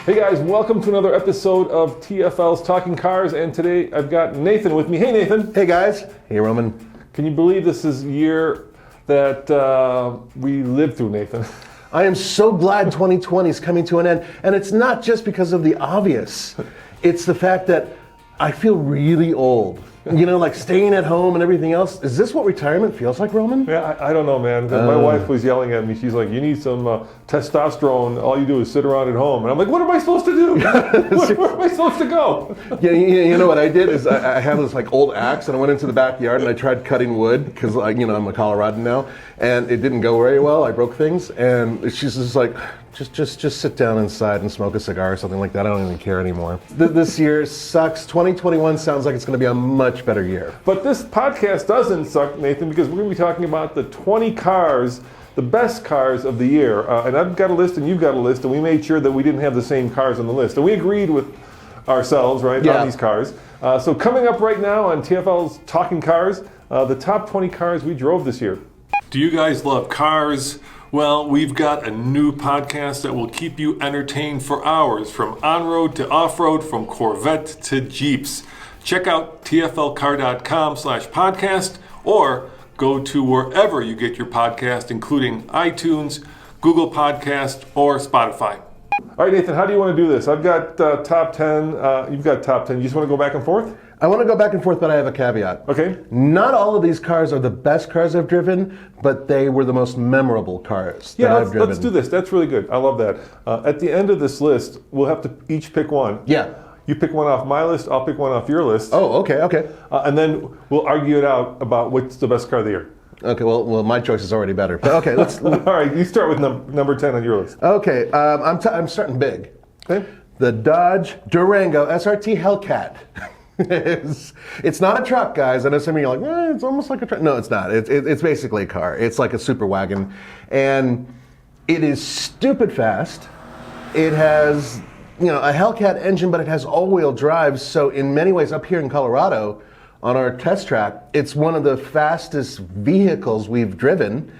Hey guys, welcome to another episode of TFL's Talkin Cars, and today I've got Nathan with me. Hey Nathan. Hey guys. Hey Roman. Can you believe this is the year that we lived through, Nathan? I am so glad 2020 is coming to an end, and it's not just because of the obvious. It's the fact that I feel really old. You know, like staying at home and everything else. Is this what retirement feels like, Roman? Yeah, I don't know, man. My wife was yelling at me. She's like, you need some testosterone. All you do is sit around at home. And I'm like, what am I supposed to do? Where am I supposed to go? Yeah, you know what I did is I have this like old axe, and I went into the backyard and I tried cutting wood because I'm a Coloradan now, and it didn't go very well. I broke things, and she's just like, just sit down inside and smoke a cigar or something like that. I don't even care anymore. This year sucks. 2021 sounds like it's going to be a much better year. But this podcast doesn't suck, Nathan, because we're going to be talking about the 20 cars, the best cars of the year. And I've got a list and you've got a list, and we made sure that we didn't have the same cars on the list. And we agreed with ourselves, right, on these cars. So coming up right now on TFL's Talkin Cars, the top 20 cars we drove this year. Do you guys love cars? Well, we've got a new podcast that will keep you entertained for hours, from on-road to off-road, from Corvette to Jeeps. Check out tflcar.com/podcast or go to wherever you get your podcast, including iTunes, Google Podcast, or Spotify. All right, Nathan, how do you want to do this? I've got top 10. You've got top 10. You just want to go back and forth? I want to go back and forth, but I have a caveat. Okay. Not all of these cars are the best cars I've driven, but they were the most memorable cars that I've driven. Let's do this. That's really good. I love that. At the end of this list, we'll have to each pick one. Yeah. You pick one off my list, I'll pick one off your list. Oh, okay. And then we'll argue it out about what's the best car of the year. Okay, well, my choice is already better. But okay, let's. All right, you start with number 10 on your list. Okay, I'm starting big. Okay. The Dodge Durango SRT Hellcat. It's not a truck, guys. I know some of you are like, it's almost like a truck. No, it's not. It's basically a car. It's like a super wagon, and it is stupid fast. It has, a Hellcat engine, but it has all-wheel drive. So in many ways, up here in Colorado, on our test track, it's one of the fastest vehicles we've driven.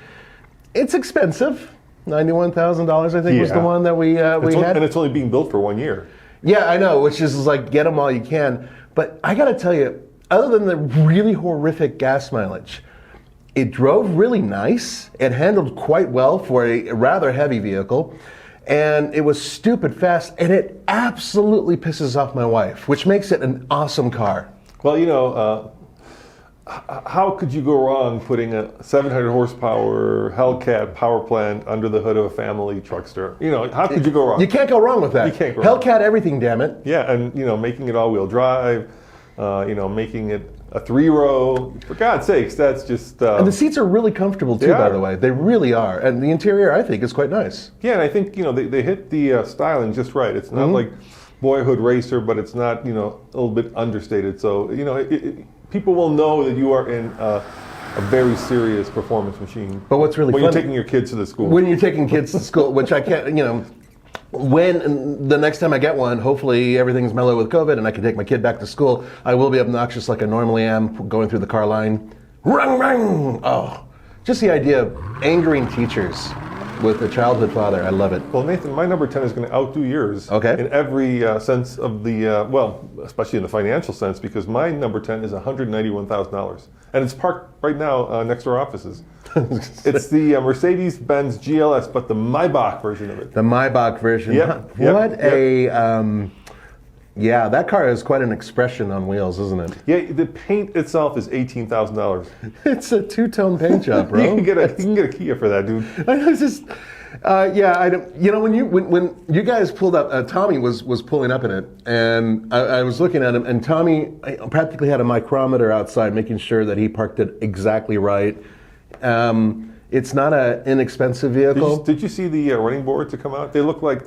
It's expensive. $91,000, I think, was the one that we had. And it's only being built for 1 year. Yeah, I know, which is like, get them while you can. But I gotta tell you, other than the really horrific gas mileage, it drove really nice. It handled quite well for a rather heavy vehicle. And it was stupid fast, and it absolutely pisses off my wife, which makes it an awesome car. Well, how could you go wrong putting a 700 horsepower Hellcat power plant under the hood of a family truckster? How could you go wrong? You can't go wrong with that. You can't go wrong. Hellcat everything, damn it. Yeah, and making it all-wheel drive, making it a 3-row. For God's sakes, that's just... and the seats are really comfortable too, by the way. They really are. And the interior, I think, is quite nice. Yeah, and I think, they hit the styling just right. It's not like boyhood racer, but it's not, a little bit understated. So, people will know that you are in a very serious performance machine. But what's really when funny, you're taking your kids to the school. When you're taking kids to school, which I can't, when the next time I get one, hopefully everything's mellow with COVID and I can take my kid back to school, I will be obnoxious like I normally am going through the car line. Rung, rung! Oh, just the idea of angering teachers with a childhood father. I love it. Well, Nathan, my number 10 is going to outdo yours. Okay. In every sense of the, especially in the financial sense, because my number 10 is $191,000. And it's parked right now next to our offices. It's the Mercedes-Benz GLS, but the Maybach version of it. The Maybach version. Yep. Yeah, that car is quite an expression on wheels, isn't it? Yeah, the paint itself is $18,000. It's a two-tone paint job, bro. You can get a Kia for that, dude. It's just, I don't. When you guys pulled up, Tommy was pulling up in it, and I was looking at him, and Tommy practically had a micrometer outside, making sure that he parked it exactly right. It's not an inexpensive vehicle. Did you see the running boards that come out? They look like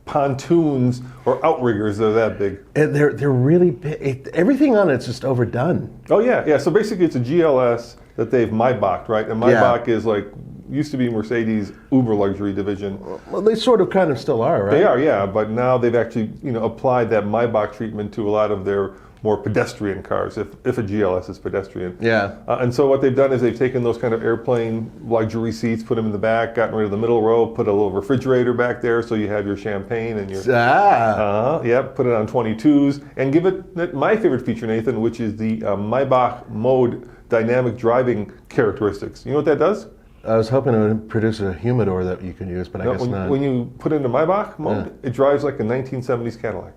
pontoons or outriggers. They're that big. And they're really big. Everything on it's just overdone. Oh yeah. So basically, it's a GLS that they've Maybached, right? And Maybach is like used to be Mercedes' uber luxury division. Well, they sort of kind of still are, right? They are, yeah. But now they've actually applied that Maybach treatment to a lot of their more pedestrian cars, if a GLS is pedestrian. Yeah. And so what they've done is they've taken those kind of airplane luxury seats, put them in the back, gotten rid of the middle row, put a little refrigerator back there so you have your champagne and your... put it on 22s, and give it my favorite feature, Nathan, which is the Maybach mode dynamic driving characteristics. You know what that does? I was hoping it would produce a humidor that you could use, but I guess not. When you put it into Maybach mode, it drives like a 1970s Cadillac.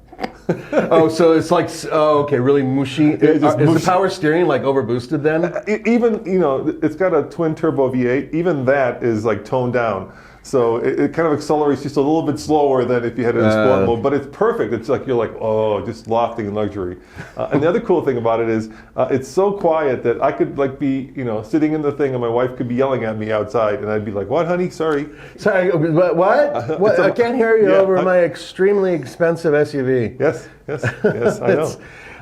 Oh, so it's like, okay, really mushy. Is the power steering like overboosted then? Even, it's got a twin turbo V8. Even that is like toned down. So it kind of accelerates just a little bit slower than if you had it in sport mode, but it's perfect. It's like, you're like, oh, just lofting in luxury. And the other cool thing about it is it's so quiet that I could like be, sitting in the thing and my wife could be yelling at me outside and I'd be like, what, honey? Sorry. Sorry, what? I can't hear you over my extremely expensive SUV. Yes,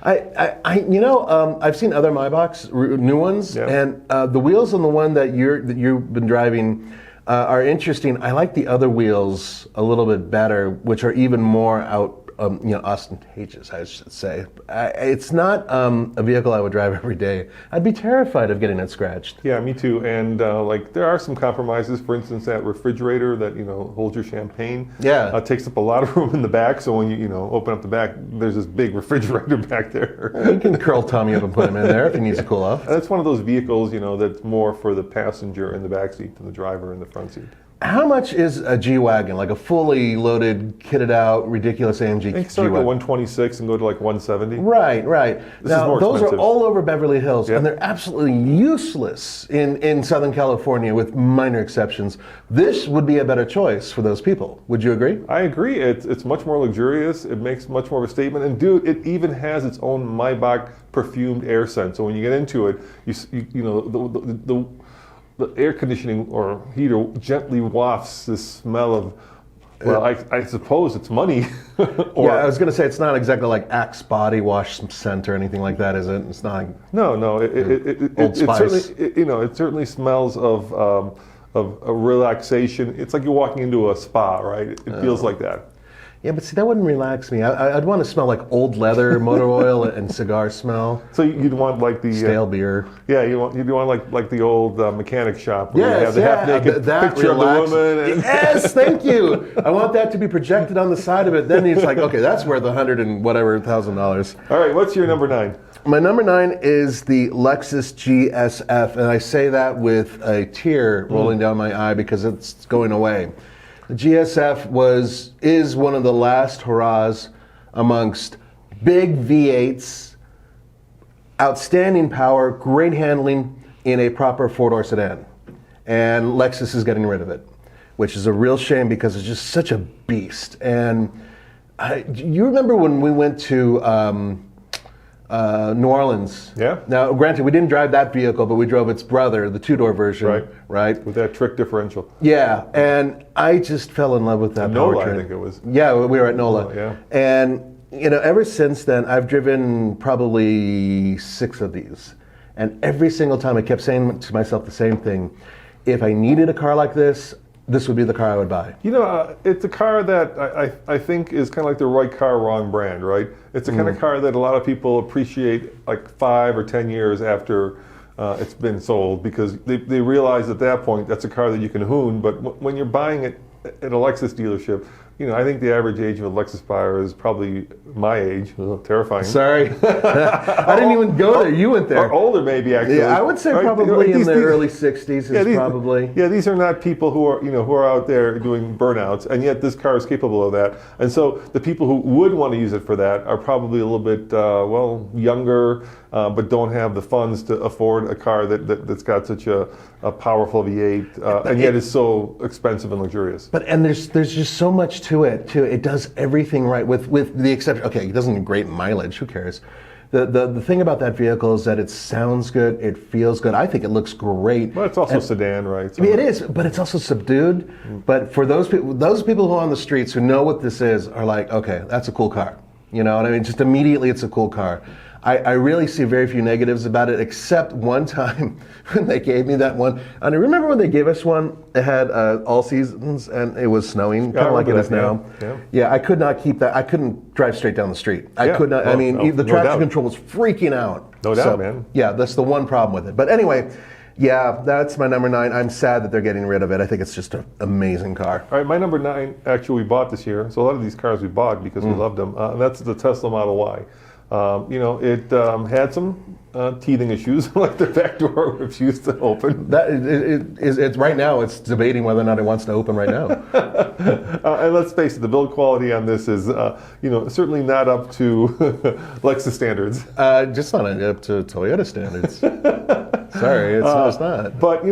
I know. I've seen other Maybachs, new ones, and the wheels on the one that you've been driving are interesting. I like the other wheels a little bit better, which are even more ostentatious, I should say. It's not a vehicle I would drive every day. I'd be terrified of getting it scratched. Yeah, me too. And there are some compromises. For instance, that refrigerator that holds your champagne. Yeah, takes up a lot of room in the back. So when you open up the back, there's this big refrigerator back there. You can curl Tommy up and put him in there if he needs to cool off. And it's one of those vehicles, that's more for the passenger in the back seat than the driver in the front seat. How much is a G-Wagon, like a fully loaded, kitted out, ridiculous AMG G-Wagon? They start at 126 and go to like 170. Right. Now, those are all over Beverly Hills, Yep. and they're absolutely useless in Southern California, with minor exceptions. This would be a better choice for those people. Would you agree? I agree. It's much more luxurious. It makes much more of a statement. And dude, it even has its own Maybach perfumed air scent. So when you get into it, the air conditioning or heater gently wafts this smell of, well, I suppose it's money. I was going to say it's not exactly like Axe body wash scent or anything like that, is it? It's not. No. Old Spice. It certainly smells of a relaxation. It's like you're walking into a spa, right? It feels like that. Yeah, but see, that wouldn't relax me. I'd want to smell like old leather, motor oil, and cigar smell. So you'd want like the stale beer. Yeah, you'd want like the old mechanic shop where you have the half-naked picture of the woman. Yes, thank you. I want that to be projected on the side of it. Then it's like, okay, that's worth $100,000. All right, what's your number 9? My number 9 is the Lexus GSF, and I say that with a tear rolling down my eye because it's going away. The GSF is one of the last hurrahs amongst big V8s, outstanding power, great handling in a proper 4-door sedan. And Lexus is getting rid of it, which is a real shame because it's just such a beast. And you remember when we went to New Orleans? Yeah. Now, granted, we didn't drive that vehicle, but we drove its brother, the 2-door version. Right. With that trick differential. Yeah, and I just fell in love with that NOLA, powertrain. I think it was. Yeah, we were at NOLA. Yeah. And, ever since then, I've driven probably 6 of these. And every single time I kept saying to myself the same thing. If I needed a car like this would be the car I would buy. It's a car that I think is kind of like the right car, wrong brand, right? It's the kind of car that a lot of people appreciate like 5 or 10 years after it's been sold because they realize at that point that's a car that you can hoon, but when you're buying it at a Lexus dealership, I think the average age of a Lexus buyer is probably my age. Terrifying. Sorry. I didn't even go there. You went there. Or older, maybe, actually. Yeah, I would say probably in the early 60s probably. Yeah, these are not people who are out there doing burnouts, and yet this car is capable of that. And so the people who would want to use it for that are probably a little bit, younger, but don't have the funds to afford a car that's got such a powerful V8, and yet is so expensive and luxurious. And there's just so much to it too. It does everything right, with the exception. Okay, it doesn't get great mileage. Who cares? The thing about that vehicle is that it sounds good. It feels good. I think it looks great. Well, it's also a sedan, right? So. It is, but it's also subdued. But for those people who are on the streets who know what this is are like, okay, that's a cool car. You know what I mean? Just immediately, it's a cool car. I really see very few negatives about it, except one time when they gave me that one. And I remember when they gave us one, it had all seasons and it was snowing, kind of like it is now. Yeah, I could not keep that. I couldn't drive straight down the street. I could not. The traction control was freaking out. No doubt, man. Yeah, that's the one problem with it. But anyway, yeah, that's my number 9. I'm sad that they're getting rid of it. I think it's just an amazing car. All right, my number 9, actually, we bought this year. So a lot of these cars we bought because we loved them. And that's the Tesla Model Y. It had some teething issues, like the back door refused to open. It's right now. It's debating whether or not it wants to open right now. And let's face it, the build quality on this is, certainly not up to Lexus standards. Just not up to Toyota standards. Sorry, it's not. But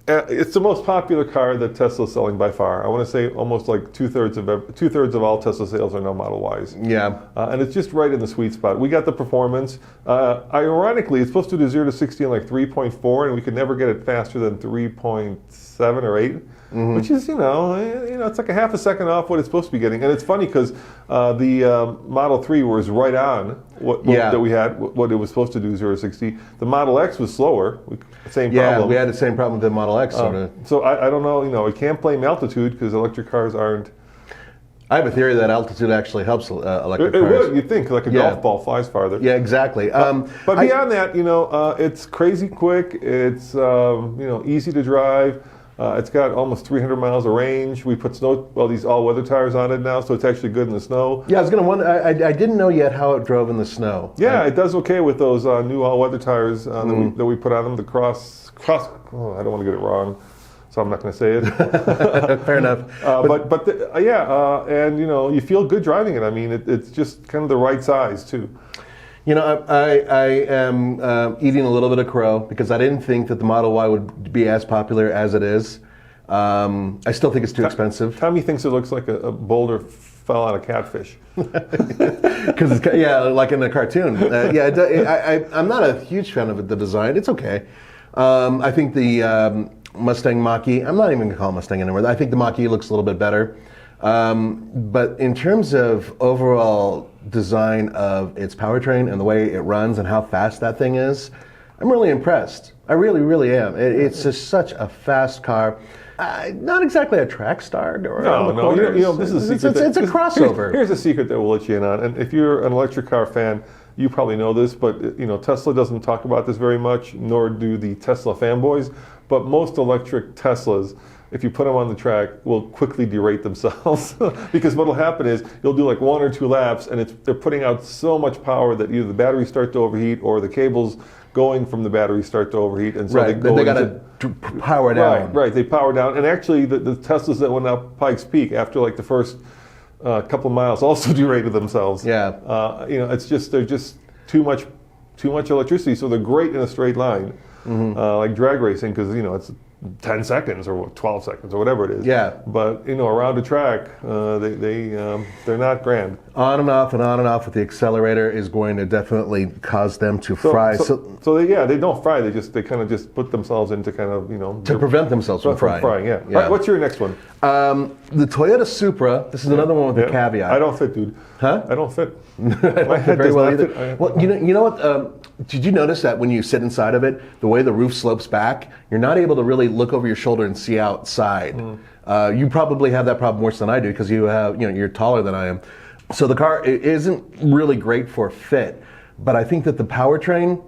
it's the most popular car that Tesla's selling by far. I want to say almost like two-thirds of all Tesla sales are now Model Ys. Yeah. And it's just right in the sweet spot. We got the performance. Ironically, it's supposed to do 0 to 60 in like 3.4, and we could never get it faster than 3.7 or 8. Which is, it's like a half a second off what it's supposed to be getting. And it's funny because the Model 3 was right on what it was supposed to do, 0 to 60. The Model X was slower, same problem. Yeah, we had the same problem with the Model X, sort of. So I don't know, it can't blame altitude because electric cars aren't. I have a theory that altitude actually helps electric cars. It would, you'd think, like a golf ball flies farther. Yeah, exactly. But beyond that, it's crazy quick, it's, easy to drive. It's got almost 300 miles of range. We put these all-weather tires on it now, so it's actually good in the snow. Yeah, I was going to wonder, I didn't know yet how it drove in the snow. Yeah, it does okay with those new all-weather tires that we put on them, the cross, I don't want to get it wrong, so I'm not going to say it. Fair enough. And you feel good driving it. I mean, it's just kind of the right size, too. I am eating a little bit of crow because I didn't think that the Model Y would be as popular as it is. I still think it's too expensive. Tommy thinks it looks like a boulder fell on a catfish. Because like in the cartoon. I'm not a huge fan of the design. It's okay. I think the Mustang Mach-E, I'm not even going to call it Mustang anymore. I think the Mach-E looks a little bit better. But in terms of overall design of its powertrain and the way it runs and how fast that thing is, I'm really impressed. I really, really am. It's just such a fast car. Not exactly a track star. This is a secret. It's a crossover. Here's a secret that we'll let you in on. And if you're an electric car fan, you probably know this, but Tesla doesn't talk about this very much, nor do the Tesla fanboys. But most electric Teslas, if you put them on the track, will quickly derate themselves. Because what will happen is you'll do like 1 or 2 laps, and they're putting out so much power that either the batteries start to overheat or the cables going from the battery start to overheat, and so they got to power down. Right. They power down, and actually the Teslas that went up Pikes Peak after like the first couple of miles also derated themselves. Yeah. It's just they're just too much electricity, so they're great in a straight line, like drag racing, because it's 10 seconds or 12 seconds or whatever it is. Yeah. But around the track, they're not grand. On and off with the accelerator is going to definitely cause them to fry. So they don't fry. They kind of just put themselves into kind of to prevent themselves from frying. Yeah. Right, what's your next one? The Toyota Supra. This is another one with a caveat. I don't fit, dude. Huh? I don't fit. My head does not fit. Well, you know what? Did you notice that when you sit inside of it, the way the roof slopes back, you're not able to really look over your shoulder and see outside. You probably have that problem worse than I do because you're taller than I am. So the car isn't really great for fit, but I think that the powertrain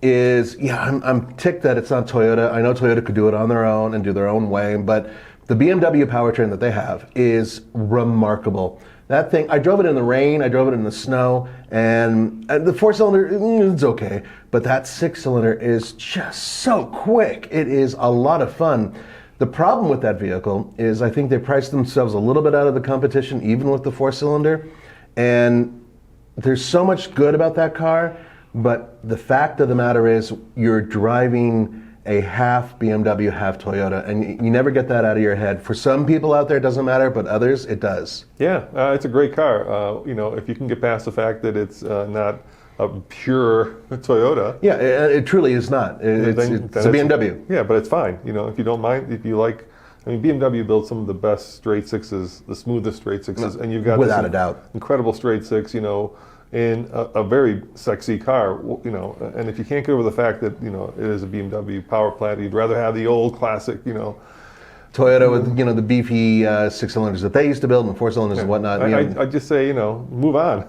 is, I'm ticked that it's not Toyota. I know Toyota could do it on their own and do their own way, but the BMW powertrain that they have is remarkable. That thing, I drove it in the rain, I drove it in the snow, and the 4-cylinder, it's okay, but that 6-cylinder is just so quick. It is a lot of fun. The problem with that vehicle is I think they priced themselves a little bit out of the competition, even with the 4-cylinder, and there's so much good about that car, but the fact of the matter is you're driving a half BMW, half Toyota, and you never get that out of your head. For some people out there, it doesn't matter, but others, it does. Yeah, it's a great car. If you can get past the fact that it's not a pure Toyota. Yeah, it truly is not. It's a BMW. Yeah, but it's fine. If you don't mind, if you like. BMW builds some of the best straight sixes, the smoothest straight sixes, and you've got without a doubt incredible straight six. in a very sexy car, you know. And if you can't get over the fact that, you know, it is a BMW power plant, you'd rather have the old classic, you know. Toyota with, you know, the beefy 6-cylinders that they used to build and 4-cylinders and whatnot. I just say, you know, move on.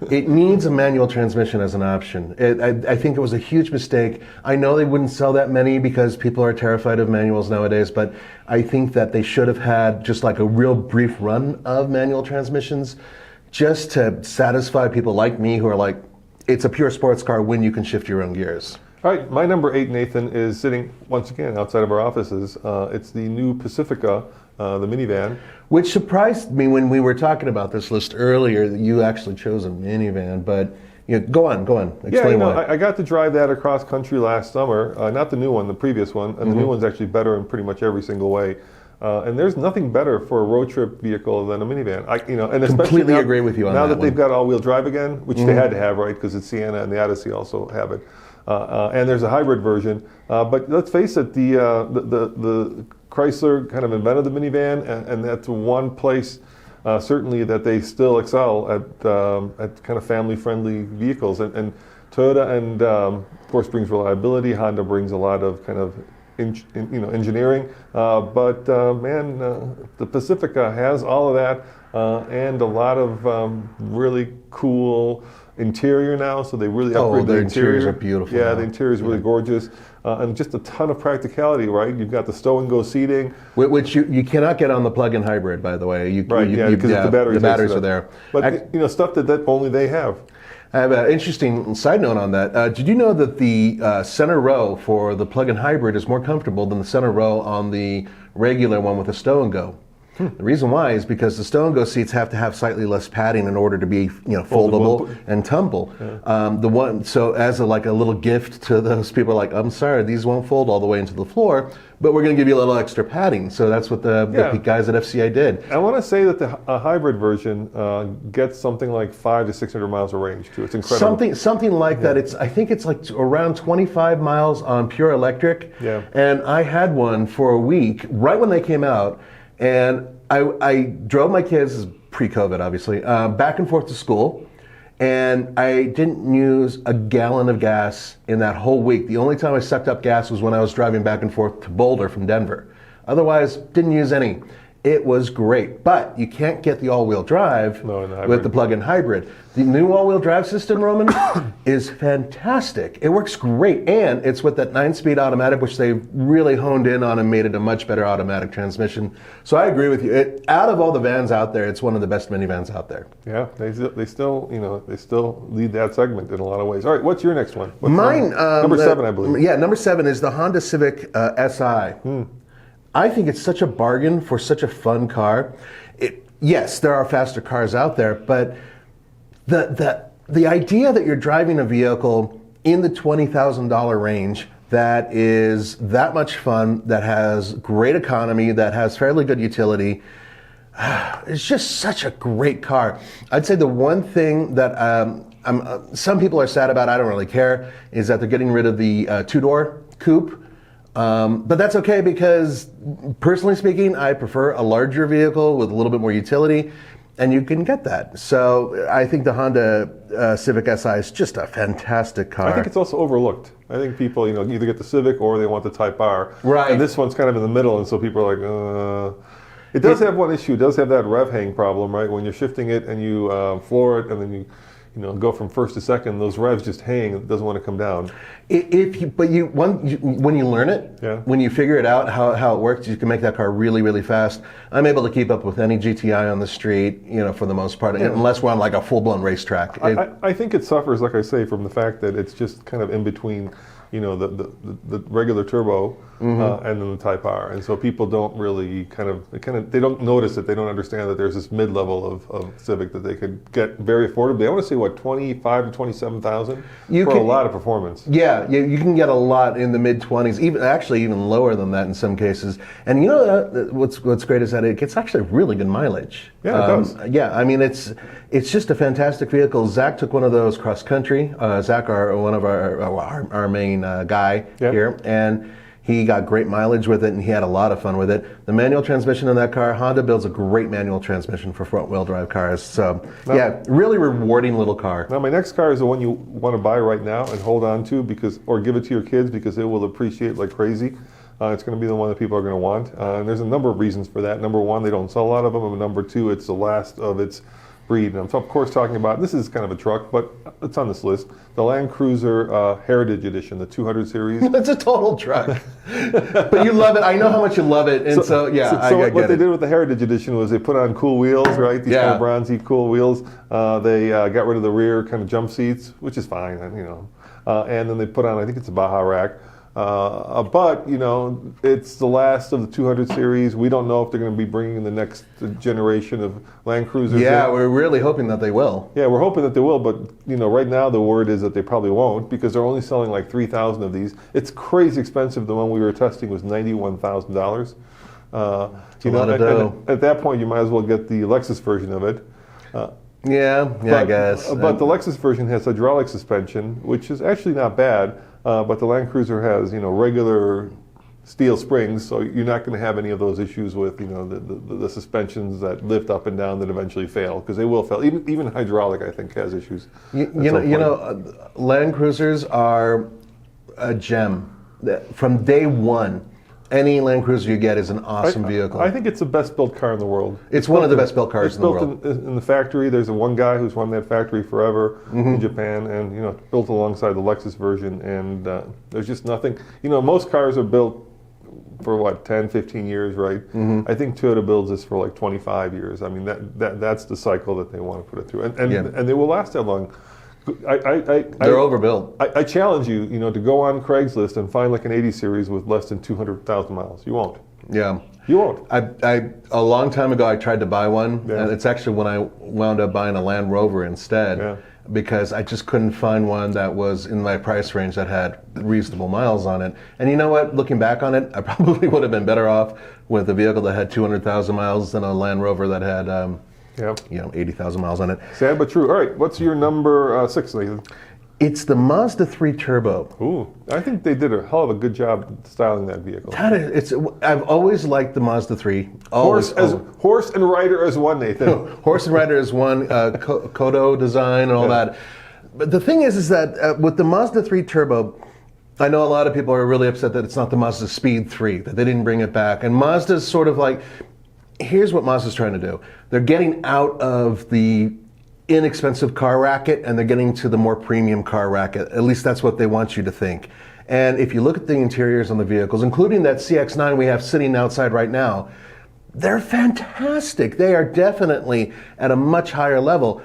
It needs a manual transmission as an option. I think it was a huge mistake. I know they wouldn't sell that many because people are terrified of manuals nowadays, but I think that they should have had just like a real brief run of manual transmissions just to satisfy people like me who are like, it's a pure sports car when you can shift your own gears. All right, my number 8, Nathan, is sitting once again outside of our offices. It's the new Pacifica, the minivan. Which surprised me when we were talking about this list earlier that you actually chose a minivan, but you know, go on, explain yeah, you know, why. I got to drive that across country last summer, not the new one, the previous one, and the new one's actually better in pretty much every single way. And there's nothing better for a road trip vehicle than a minivan. And especially completely now, agree with you on now that they've got all-wheel drive again, which they had to have, right? Because it's Sienna and the Odyssey also have it. And there's a hybrid version. But let's face it, the Chrysler kind of invented the minivan, and that's one place certainly that they still excel at kind of family-friendly vehicles. And Toyota and of course brings reliability. Honda brings a lot of kind of engineering. But the Pacifica has all of that and a lot of really cool interior now, so they really upgrade the interior. Interiors are beautiful. Yeah, now. the interior is really gorgeous, and just a ton of practicality, right? You've got the stow-and-go seating. Which you cannot get on the plug-in hybrid, by the way. Because the batteries are there. But stuff that only they have. I have an interesting side note on that. Did you know that the center row for the plug-in hybrid is more comfortable than the center row on the regular one with a stow-and-go? The reason why is because the stow-and-go seats have to have slightly less padding in order to be, foldable and tumble. Yeah. So as a little gift to those people, like, I'm sorry, these won't fold all the way into the floor, but we're going to give you a little extra padding. So that's what the guys at FCA did. I want to say that the hybrid version gets something like 500 to 600 miles of range too. It's incredible. Something like that. I think it's like around 25 miles on pure electric. Yeah. And I had one for a week right when they came out. And I drove my kids, this is pre-COVID obviously, back and forth to school, and I didn't use a gallon of gas in that whole week. The only time I sucked up gas was when I was driving back and forth to Boulder from Denver. Otherwise, didn't use any. It was great, but you can't get the all-wheel drive with the plug-in hybrid. The new all-wheel drive system, Roman, is fantastic. It works great, and it's with that 9-speed automatic, which they've really honed in on and made it a much better automatic transmission. So I agree with you. Out of all the vans out there, it's one of the best minivans out there. Yeah, they still lead that segment in a lot of ways. All right, what's your next one? Mine, number 7, I believe. Yeah, number 7 is the Honda Civic Si. I think it's such a bargain for such a fun car. Yes, there are faster cars out there, but the idea that you're driving a vehicle in the $20,000 range that is that much fun, that has great economy, that has fairly good utility, it's just such a great car. I'd say the one thing that some people are sad about, I don't really care, is that they're getting rid of the 2-door coupe. But that's okay because, personally speaking, I prefer a larger vehicle with a little bit more utility, and you can get that. So I think the Honda Civic Si is just a fantastic car. I think it's also overlooked. I think people, either get the Civic or they want the Type R. Right. And this one's kind of in the middle, and so people are like, It does have one issue. It does have that rev hang problem, right? When you're shifting it and you floor it, and then you go from first to second, those revs just hang. It doesn't want to come down. When you learn it, when you figure it out how it works, you can make that car really, really fast. I'm able to keep up with any GTI on the street, for the most part, unless we're on like a full-blown racetrack. I think it suffers, like I say, from the fact that it's just kind of in between, the regular turbo and then the Type R, and so people don't really they don't notice it. They don't understand that there's this mid-level of Civic that they could get very affordably. I want to say 25 to 27,000 for a lot of performance. Yeah, you can get a lot in the mid-20s, even lower than that in some cases. And what's great is that it gets actually really good mileage. Yeah, it does. Yeah, I mean it's just a fantastic vehicle. Zach took one of those cross country. Zach, one of our main guy here, and He got great mileage with it, and he had a lot of fun with it. The manual transmission in that car, Honda builds a great manual transmission for front-wheel drive cars. So, yeah, really rewarding little car. Now, my next car is the one you want to buy right now and hold on to, or give it to your kids, because it will appreciate like crazy. It's going to be the one that people are going to want. And there's a number of reasons for that. Number one, they don't sell a lot of them. And number two, it's the last of its breed. And I'm, of course, talking about, this is kind of a truck, but it's on this list, the Land Cruiser Heritage Edition, the 200 series. It's a total truck. But you love it. I know how much you love it. And so I get it. What they did with the Heritage Edition was they put on cool wheels, right? These kind of bronzy cool wheels. They got rid of the rear kind of jump seats, which is fine, and then they put on, I think it's a Baja rack. But, it's the last of the 200 series. We don't know if they're going to be bringing the next generation of Land Cruisers in. We're really hoping that they will. Yeah, we're hoping that they will, but, right now the word is that they probably won't, because they're only selling like 3,000 of these. It's crazy expensive. The one we were testing was $91,000. A lot of dough. And at that point, you might as well get the Lexus version of it. I guess. But the Lexus version has hydraulic suspension, which is actually not bad. But the Land Cruiser has, regular steel springs, so you're not going to have any of those issues with, the suspensions that lift up and down that eventually fail, because they will fail. Even hydraulic, I think, has issues. Land Cruisers are a gem. From day one, any Land Cruiser you get is an awesome vehicle. I think it's the best built car in the world. It's one of the best built cars in the world. It's built in the factory. There's one guy who's run that factory forever in Japan, and built alongside the Lexus version. And there's just nothing. Most cars are built for 10, 15 years, right? I think Toyota builds this for like 25 years. I mean, that's the cycle that they want to put it through, and they will last that long. They're overbuilt. I challenge you, to go on Craigslist and find like an 80 series with less than 200,000 miles. You won't. Yeah. You won't. A long time ago, I tried to buy one, and it's actually when I wound up buying a Land Rover instead, because I just couldn't find one that was in my price range that had reasonable miles on it. And you know what? Looking back on it, I probably would have been better off with a vehicle that had 200,000 miles than a Land Rover that had 80,000 miles on it. Sad but true. All right, what's your number 6, Nathan? It's the Mazda 3 Turbo. Ooh, I think they did a hell of a good job styling that vehicle. I've always liked the Mazda 3. Horse and rider as one, Nathan. Horse and rider as one, Kodo design and all that. But the thing is that with the Mazda 3 Turbo, I know a lot of people are really upset that it's not the Mazda Speed 3, that they didn't bring it back. And Mazda's sort of like, here's what Mazda's trying to do. They're getting out of the inexpensive car racket and they're getting to the more premium car racket. At least that's what they want you to think. And if you look at the interiors on the vehicles, including that CX-9 we have sitting outside right now, they're fantastic. They are definitely at a much higher level.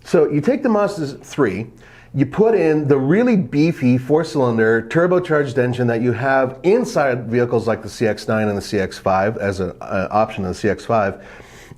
So you take the Mazda 3, you put in the really beefy 4-cylinder turbocharged engine that you have inside vehicles like the CX-9 and the CX-5 as an option in the CX-5.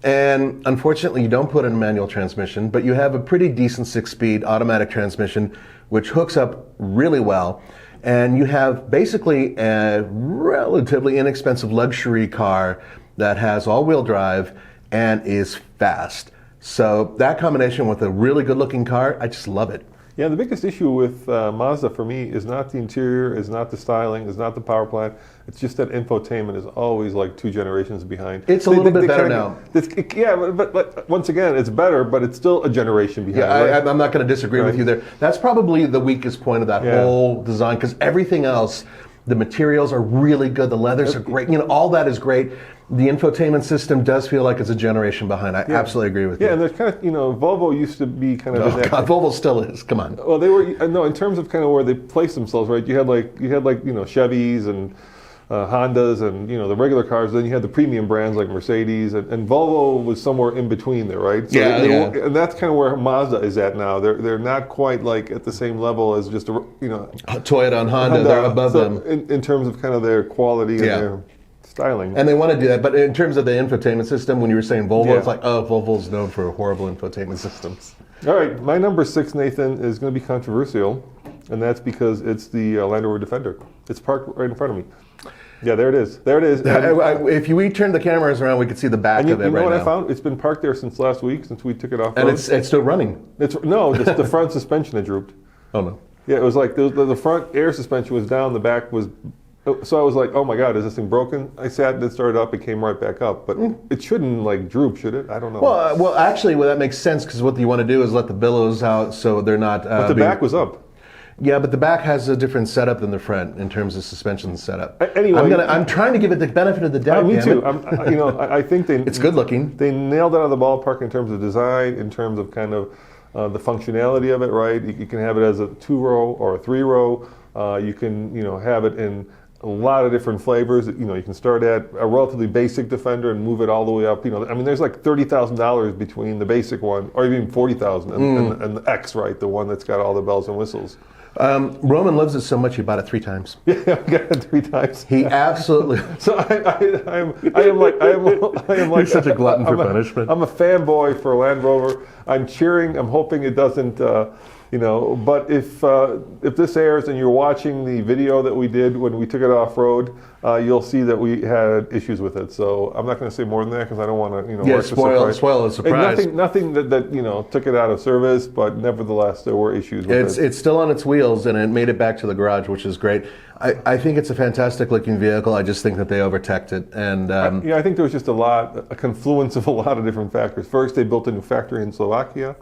And unfortunately, you don't put in a manual transmission, but you have a pretty decent 6-speed automatic transmission, which hooks up really well. And you have basically a relatively inexpensive luxury car that has all-wheel drive and is fast. So that combination with a really good-looking car, I just love it. Yeah, the biggest issue with Mazda for me is not the interior, is not the styling, is not the power plant. It's just that infotainment is always like 2 generations behind. It's a little bit better now. But once again, it's better, but it's still a generation behind. Yeah, right? I'm not going to disagree with you there. That's probably the weakest point of that whole design, because everything else, the materials are really good, the leathers are great, all that is great. The infotainment system does feel like it's a generation behind. I absolutely agree with you. Yeah, and there's kind of, Volvo used to be kind of in that. God, Volvo still is. Come on. Well, they were in terms of kind of where they placed themselves, right? You had like Chevys and Hondas and the regular cars. Then you had the premium brands like Mercedes, and Volvo was somewhere in between there, right? So and that's kind of where Mazda is at now. They're not quite like at the same level as just Toyota and Honda. They're above them in terms of kind of their quality and their styling. And they want to do that, but in terms of the infotainment system, when you were saying Volvo, it's like, Volvo's known for horrible infotainment systems. All right, my number 6, Nathan, is going to be controversial, and that's because it's the Land Rover Defender. It's parked right in front of me. Yeah, there it is. There it is. If we turn the cameras around, we can see the back of it right now. You know what I found? It's been parked there since last week, since we took it off. And it's still running. The front suspension had drooped. Oh, no. Yeah, it was like the front air suspension was down, the back was So I was like, oh my God, is this thing broken? I sat and it started up, it came right back up. But it shouldn't like droop, should it? I don't know. Well, actually, that makes sense because what you want to do is let the billows out so they're not. But the back was up. Yeah, but the back has a different setup than the front in terms of suspension setup. Anyway, I'm trying to give it the benefit of the doubt. Me too. I think it's good looking. They nailed it out of the ballpark in terms of design, in terms of kind of the functionality of it. Right, you can have it as a 2-row or a 3-row. You can have it in a lot of different flavors. You can start at a relatively basic Defender and move it all the way up. There's like $30,000 between the basic one, or even $40,000, and the X, right, the one that's got all the bells and whistles. Roman loves it so much he bought it 3 times. Yeah, I got it 3 times. He absolutely. So I am like You're such a glutton for punishment. I'm a fanboy for Land Rover. I'm cheering. I'm hoping it doesn't. But if this airs and you're watching the video that we did when we took it off road, you'll see that we had issues with it. So I'm not going to say more than that because I don't want to spoil the surprise. Nothing that took it out of service, but nevertheless there were issues with it. It's still on its wheels and it made it back to the garage, which is great. I think it's a fantastic looking vehicle. I just think that they overteched it, and I think there was just a confluence of a lot of different factors. First, they built a new factory in Slovakia,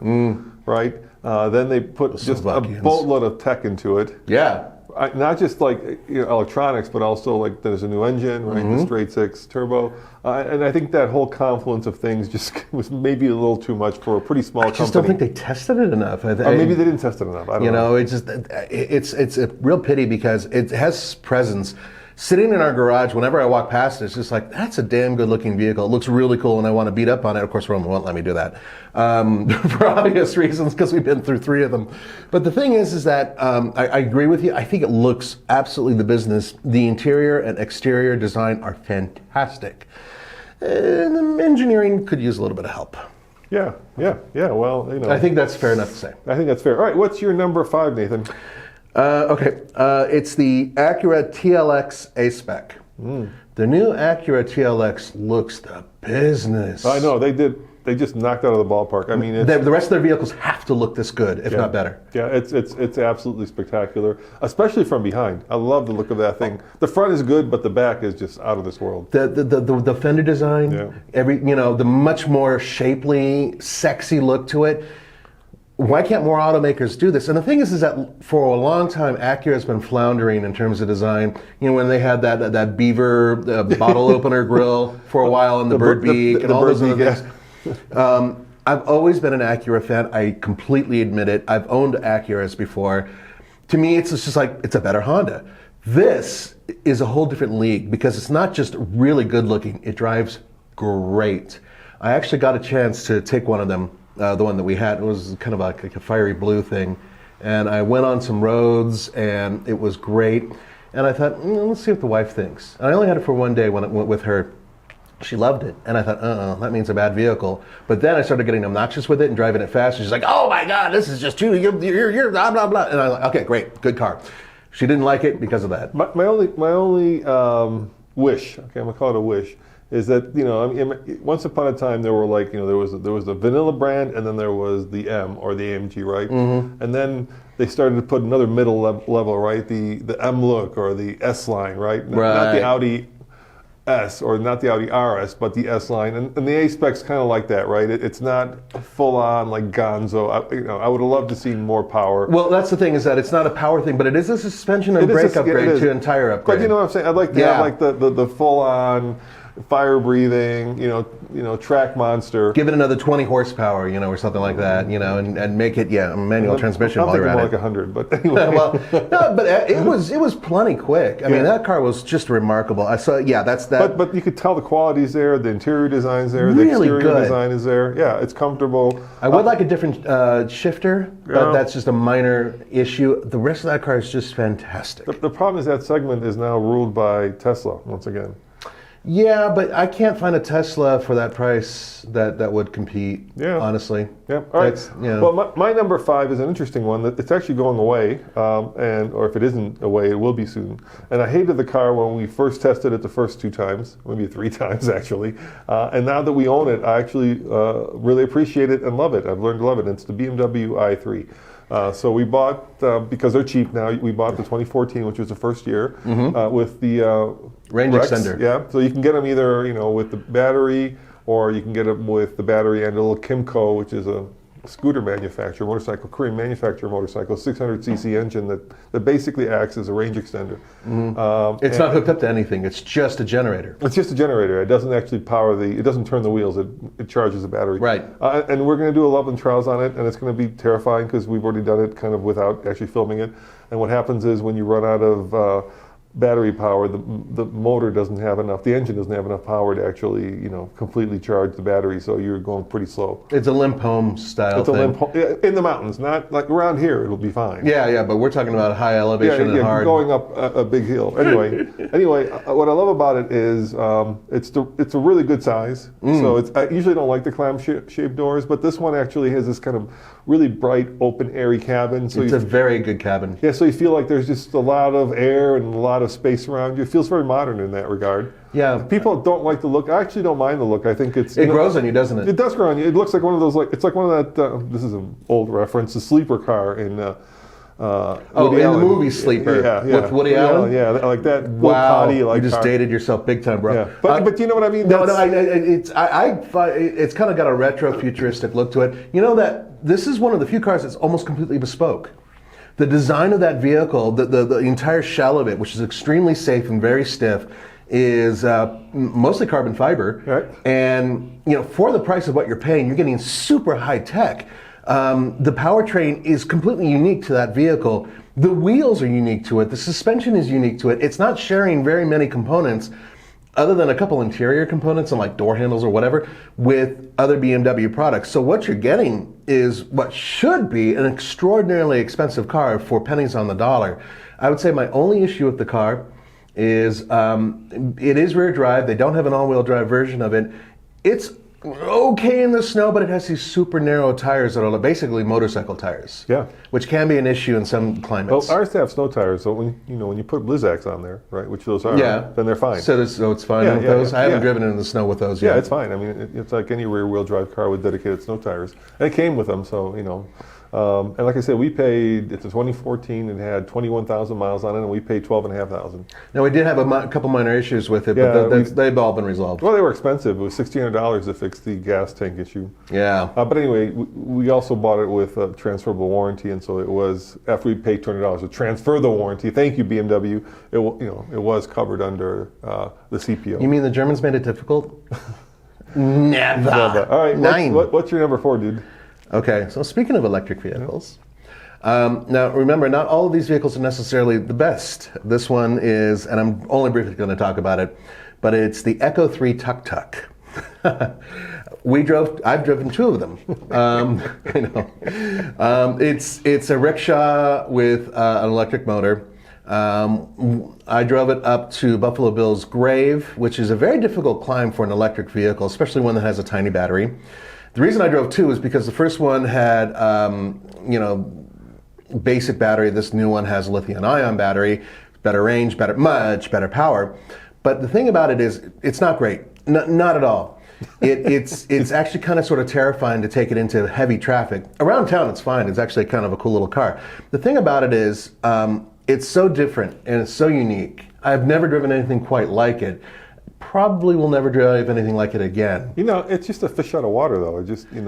right? Then they put just a boatload of tech into it. Yeah. Not just like electronics, but also like there's a new engine, right? The straight 6 turbo, and I think that whole confluence of things just was maybe a little too much for a pretty small company. I just don't think they tested it enough. Maybe they didn't test it enough. I don't know. It's a real pity because it has presence. Sitting in our garage, whenever I walk past it, it's just like, that's a damn good looking vehicle. It looks really cool and I want to beat up on it. Of course, Roman won't let me do that for obvious reasons because we've been through 3 of them. But the thing is that I agree with you. I think it looks absolutely the business. The interior and exterior design are fantastic. And the engineering could use a little bit of help. Yeah. Well, I think that's fair enough to say. I think that's fair. All right, what's your number 5, Nathan? Okay, it's the Acura TLX A-Spec. The new Acura TLX looks the business. I know, they did. They just knocked out of the ballpark. I mean, the rest of their vehicles have to look this good, if not better. Yeah, it's absolutely spectacular, especially from behind. I love the look of that thing. The front is good, but the back is just out of this world. The fender design, the much more shapely, sexy look to it. Why can't more automakers do this? And the thing is that for a long time, Acura has been floundering in terms of design. When they had that beaver bottle opener grill for a while and the bird beak and all those other things. I've always been an Acura fan. I completely admit it. I've owned Acuras before. To me, it's just like, it's a better Honda. This is a whole different league because it's not just really good looking, it drives great. I actually got a chance to take one of them. The one that we had, it was kind of like a fiery blue thing. And I went on some roads and it was great. And I thought, let's see what the wife thinks. And I only had it for one day when it went with her. She loved it. And I thought, that means a bad vehicle. But then I started getting obnoxious with it and driving it fast. And she's like, oh my God, this is just too, you're blah, blah, blah. And I'm like, okay, great, good car. She didn't like it because of that. My only wish, okay, I'm gonna call it a wish, is that once upon a time there were like there was the vanilla brand and then there was the M or the AMG, right? And then they started to put another middle level, right? The M look or the S line, right? Not the Audi S or not the Audi RS, but the S line, and the A-Spec's kind of like that, right? It's not full on like Gonzo. I would have loved to see more power. Well, that's the thing is that it's not a power thing, but it is a suspension and brake upgrade to an entire upgrade. But you know what I'm saying? I'd like to have like the full on fire breathing, track monster. Give it another 20 horsepower, or something like that, and make it, a manual transmission while you're at it. More like 100, but anyway. Well, no, but it was plenty quick. I mean, that car was just remarkable. I saw, that's that. But you could tell the quality's there, the interior design's there, really the exterior good. Design is there. Yeah, it's comfortable. I would like a different shifter, but that's just a minor issue. The rest of that car is just fantastic. The problem is that segment is now ruled by Tesla once again. Yeah, but I can't find a Tesla for that price that would compete, honestly. Yeah, all right. Well, my number 5 is an interesting one. That it's actually going away, or if it isn't away, it will be soon. And I hated the car when we first tested it the first 2 times, maybe 3 times actually. And now that we own it, I actually really appreciate it and love it. I've learned to love it. And it's the BMW i3. So we bought, because they're cheap now, we bought the 2014, which was the first year, with the Range Rex. extender. Yeah, so you can get them either, with the battery, or you can get them with the battery and a little Kimco, which is a scooter manufacturer, Korean manufacturer motorcycle, 600cc engine that basically acts as a range extender. It's not hooked up to anything. It's just a generator. It's just a generator. It doesn't actually it doesn't turn the wheels. It charges the battery. Right. And we're going to do a Loveland Trials on it, and it's going to be terrifying because we've already done it kind of without actually filming it. And what happens is when you run out of battery power, the motor doesn't have enough, the engine doesn't have enough power to actually, completely charge the battery, so you're going pretty slow. It's a limp home style It's thing. a limp home, in the mountains, not like around here, it'll be fine. Yeah, but we're talking about high elevation and hard. Going up a big hill. Anyway, what I love about it is it's a really good size. So I usually don't like the clam-shaped doors, but this one actually has this kind of really bright, open, airy cabin. So It's a very good cabin. yeah, so you feel like there's just a lot of air and a lot of space around you. It feels very modern in that regard. Yeah. People don't like the look. I actually don't mind the look. I think It grows on you, doesn't it? It does grow on you. It looks like one of those, it's like one of that, this is an old reference, the sleeper car in Woody in Allen. the movie Sleeper with Woody Allen? Yeah, like that. Wow, Potty, like you just car. dated yourself big time, bro. Yeah. But you know what I mean? No, That's- it's kind of got a retro futuristic look to it. You know that this is one of the few cars that's almost completely bespoke. The design of that vehicle, the entire shell of it, which is extremely safe and very stiff, is mostly carbon fiber. Right. And for the price of what you're paying, you're getting super high tech. The powertrain is completely unique to that vehicle. The wheels are unique to it. The suspension is unique to it. It's not sharing very many components, other than a couple interior components and like door handles or whatever, with other BMW products. So what you're getting is what should be an extraordinarily expensive car for pennies on the dollar. I would say my only issue with the car is it is rear drive. They don't have an all-wheel drive version of it. It's okay in the snow, but it has these super narrow tires that are basically motorcycle tires. Yeah. Which can be an issue in some climates. Well, ours have snow tires, so when you put Blizzaks on there, right, which those are, Yeah. then they're fine. So it's fine Yeah, with yeah, those? yeah, I haven't yeah. driven in the snow with those Yeah, yet. it's fine. I mean, it's like any rear-wheel drive car with dedicated snow tires. And it came with them, so, and like I said, we paid, it's a 2014, it had 21,000 miles on it, and we paid 12,500. Now, we did have a couple minor issues with it, Yeah, but they've all been resolved. Well, they were expensive. It was $1,600 to fix the gas tank issue. Yeah. But anyway, we also bought it with a transferable warranty, and so it was, after we paid $200 to transfer the warranty, thank you, BMW, it was covered under the CPO. You mean the Germans made it difficult? Never. All right, Nine. what's your number 4, dude? Okay, so speaking of electric vehicles, now remember, not all of these vehicles are necessarily the best. This one is, and I'm only briefly going to talk about it, but it's the Echo 3 Tuk Tuk. I've driven 2 of them. It's a rickshaw with an electric motor. I drove it up to Buffalo Bill's grave, which is a very difficult climb for an electric vehicle, especially one that has a tiny battery. The reason I drove 2 is because the first one had, basic battery. This new one has a lithium-ion battery, better range, much better power. But the thing about it is, it's not great. Not at all. It's actually kind of sort of terrifying to take it into heavy traffic. Around town, it's fine. It's actually kind of a cool little car. The thing about it is, it's so different and it's so unique. I've never driven anything quite like it. Probably will never drive anything like it again. It's just a fish out of water, though. It's in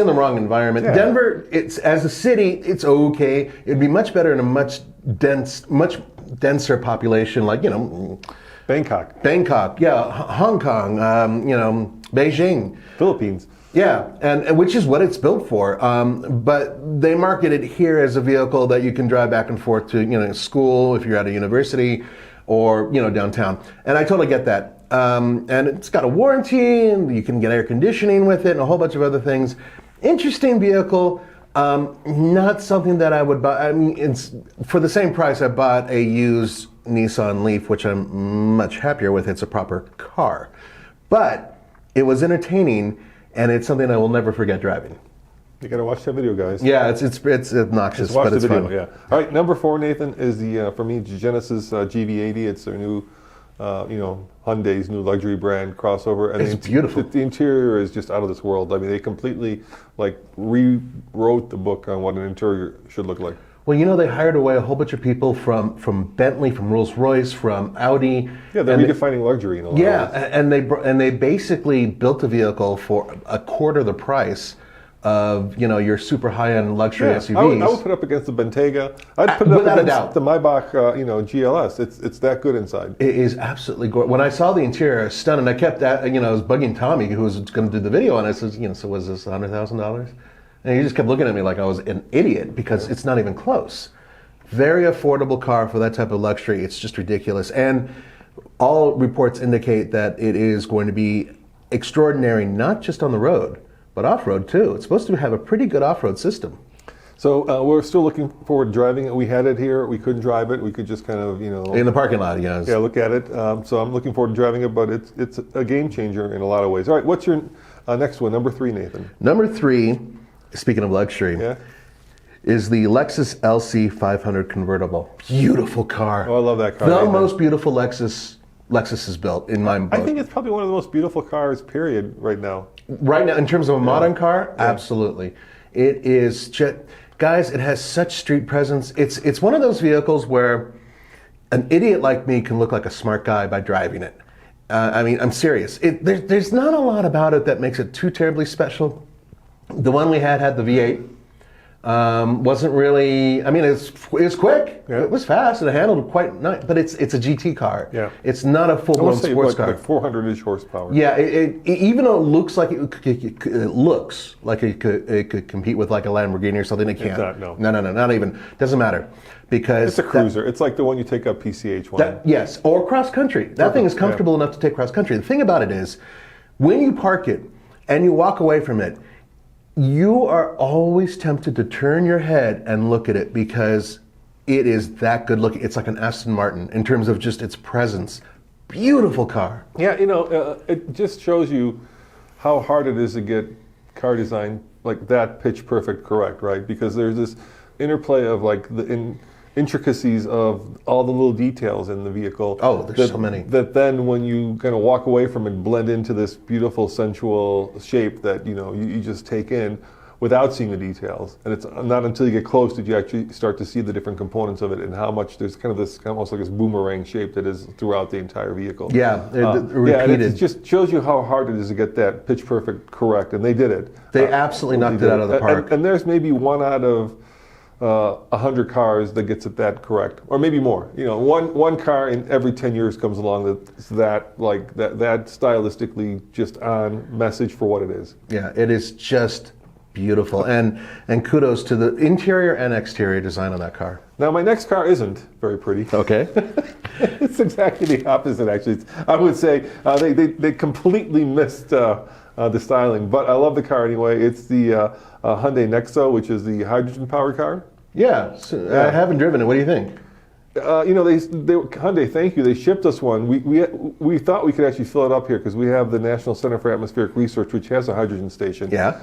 the wrong environment. Yeah. Denver, as a city, it's okay. It'd be much better in a much denser population, like Bangkok, yeah, Hong Kong, Beijing, Philippines. Yeah, and which is what it's built for. But they market it here as a vehicle that you can drive back and forth to school if you're at a university, or downtown. And I totally get that. And it's got a warranty, and you can get air conditioning with it, and a whole bunch of other things. Interesting vehicle. Not something that I would buy. I mean, it's for the same price I bought a used Nissan Leaf, which I'm much happier with. It's a proper car, but it was entertaining, and it's something I will never forget driving. You gotta watch that video, guys. Yeah, it's obnoxious, Just watch but it's the video. fun. Yeah. All right, number 4, Nathan, is the for me Genesis GV80. It's their new Hyundai's new luxury brand crossover, and It's beautiful. The interior is just out of this world. I mean, they completely rewrote the book on what an interior should look like. Well, they hired away a whole bunch of people from Bentley, from Rolls-Royce, from Audi. Yeah, they're redefining luxury in a lot of ways. And they basically built the vehicle for a quarter the price of your super high-end luxury SUVs. I would put it up against the Bentayga. I'd put it Without up a against doubt. the Maybach, GLS. It's that good inside. It is absolutely gorgeous. When I saw the interior, I was stunned, and I kept I was bugging Tommy, who was going to do the video, and I said, so was this $100,000? And he just kept looking at me like I was an idiot because it's not even close. Very affordable car for that type of luxury. It's just ridiculous. And all reports indicate that it is going to be extraordinary, not just on the road, but off-road too. It's supposed to have a pretty good off-road system. So we're still looking forward to driving it. We had it here. We couldn't drive it. We could just kind of, In the parking lot, yes. Yeah, look at it. So I'm looking forward to driving it, but it's a game changer in a lot of ways. All right, what's your next one? Number 3, Nathan. Number 3, speaking of luxury, Yeah. is the Lexus LC 500 convertible. Beautiful car. Oh, I love that car. The Nathan. most beautiful Lexus has built in my book. I think it's probably one of the most beautiful cars, period, right now. Right now, in terms of a modern car, absolutely. It is just, guys, it has such street presence. It's one of those vehicles where an idiot like me can look like a smart guy by driving it. I'm serious. There's not a lot about it that makes it too terribly special. The one we had the V8. Wasn't really. It was quick. Yeah. It was fast, and it handled quite nice. But it's a GT car. Yeah. It's not a full-blown sports car. Like 400-ish horsepower. Yeah. Even though it looks like it looks like it could compete with like a Lamborghini or something, it can't. It's not, no. No, not even. Doesn't matter because It's a cruiser. It's like the one you take up PCH one. Yes, or cross country. That thing is comfortable enough to take cross country. The thing about it is, when you park it and you walk away from it, you are always tempted to turn your head and look at it because it is that good looking. It's like an Aston Martin in terms of just its presence. Beautiful car. Yeah, it just shows you how hard it is to get car design like that pitch perfect correct, right? Because there's this interplay of like the intricacies of all the little details in the vehicle. Oh, there's so many. That then when you kind of walk away from it, blend into this beautiful sensual shape that you just take in without seeing the details. And it's not until you get close that you actually start to see the different components of it and how much there's kind of this almost like this boomerang shape that is throughout the entire vehicle. Yeah, repeated. Yeah, and it just shows you how hard it is to get that pitch perfect correct, and they did it. They absolutely knocked it out of the park. And there's maybe 1 out of 100 cars that gets it that correct, or maybe more. One car in every 10 years comes along that stylistically just on message for what it is. Yeah, it is just beautiful, and kudos to the interior and exterior design on that car. Now, my next car isn't very pretty. Okay. It's exactly the opposite, actually. I would say they completely missed the styling, but I love the car anyway. It's the Hyundai Nexo, which is the hydrogen-powered car. Yeah, I haven't driven it. What do you think? Hyundai, thank you. They shipped us one. We thought we could actually fill it up here because we have the National Center for Atmospheric Research, which has a hydrogen station. Yeah.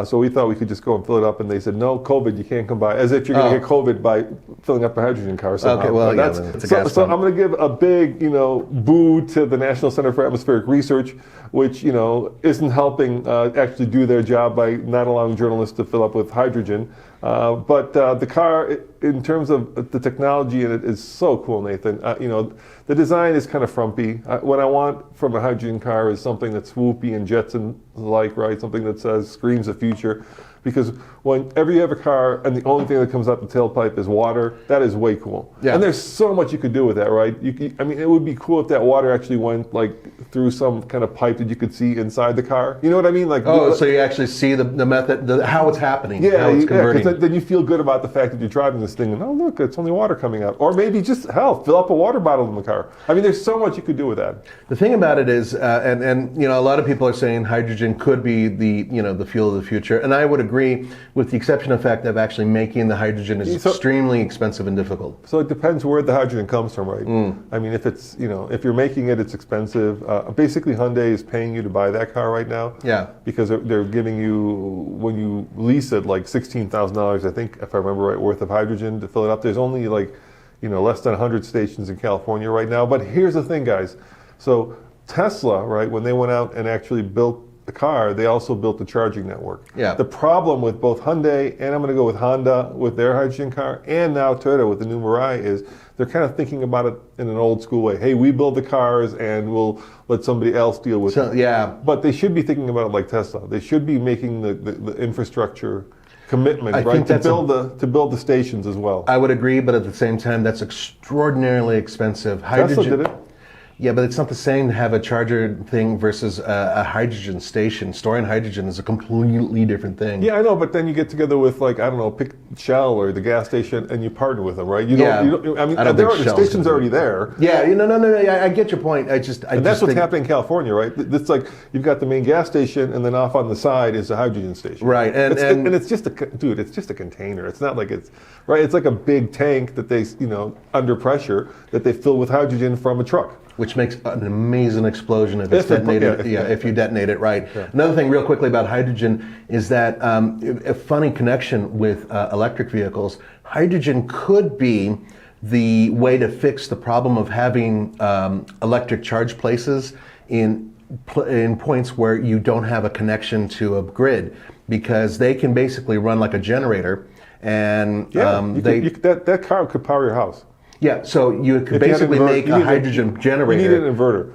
So we thought we could just go and fill it up, and they said, no, COVID, you can't come by. As if you're going to get COVID by filling up a hydrogen car somehow. Okay, well, that's it's a gas so pump. I'm going to give a big, boo to the National Center for Atmospheric Research, which, isn't helping actually do their job by not allowing journalists to fill up with hydrogen. But the car, in terms of the technology in it, is so cool, Nathan. The design is kind of frumpy. What I want from a hydrogen car is something that's swoopy and Jetson-like, right? Something that screams the future. Because whenever you have a car and the only thing that comes out the tailpipe is water, that is way cool. Yeah. And there's so much you could do with that, right? It would be cool if that water actually went through some kind of pipe that you could see inside the car. You know what I mean? So you actually see the method, how it's happening, yeah, how it's converting. because then you feel good about the fact that you're driving this thing and, oh, look, it's only water coming out. Or maybe just, fill up a water bottle in the car. There's so much you could do with that. The thing about it is, and a lot of people are saying hydrogen could be the fuel of the future, and I would agree, with the exception of the fact of actually making the hydrogen is extremely expensive and difficult. So it depends where the hydrogen comes from, right? If it's, if you're making it, it's expensive. Basically, Hyundai is paying you to buy that car right now. Yeah. Because they're giving you, when you lease it, like $16,000, I think, if I remember right, worth of hydrogen to fill it up. There's only less than 100 stations in California right now. But here's the thing, guys. So Tesla, right, when they went out and actually built the car, they also built the charging network. Yeah. The problem with both Hyundai and I'm going to go with Honda with their hydrogen car and now Toyota with the new Mirai is they're kind of thinking about it in an old school way. Hey, we build the cars and we'll let somebody else deal with it. Yeah. But they should be thinking about it like Tesla. They should be making the infrastructure commitment, I right, think to build the stations as well. I would agree, but at the same time, that's extraordinarily expensive. Tesla did it. Yeah, but it's not the same to have a charger thing versus a hydrogen station. Storing hydrogen is a completely different thing. Yeah, I know, but then you get together with like, I don't know, pick Shell or the gas station and you partner with them, right? I don't think the Shell's station's already there. Yeah, no, I get your point. And that's what's happening in California, right? It's like you've got the main gas station and then off on the side is a hydrogen station. Right, and it's just it's just a container. It's not like it's like a big tank that they, under pressure that they fill with hydrogen from a truck. Which makes an amazing explosion if it's detonated. If you detonate it right. Yeah. Another thing, real quickly about hydrogen, is that a funny connection with electric vehicles. Hydrogen could be the way to fix the problem of having electric charge places in points where you don't have a connection to a grid, because they can basically run like a generator, and that car could power your house. Yeah, so you could basically make a hydrogen generator. You need an inverter.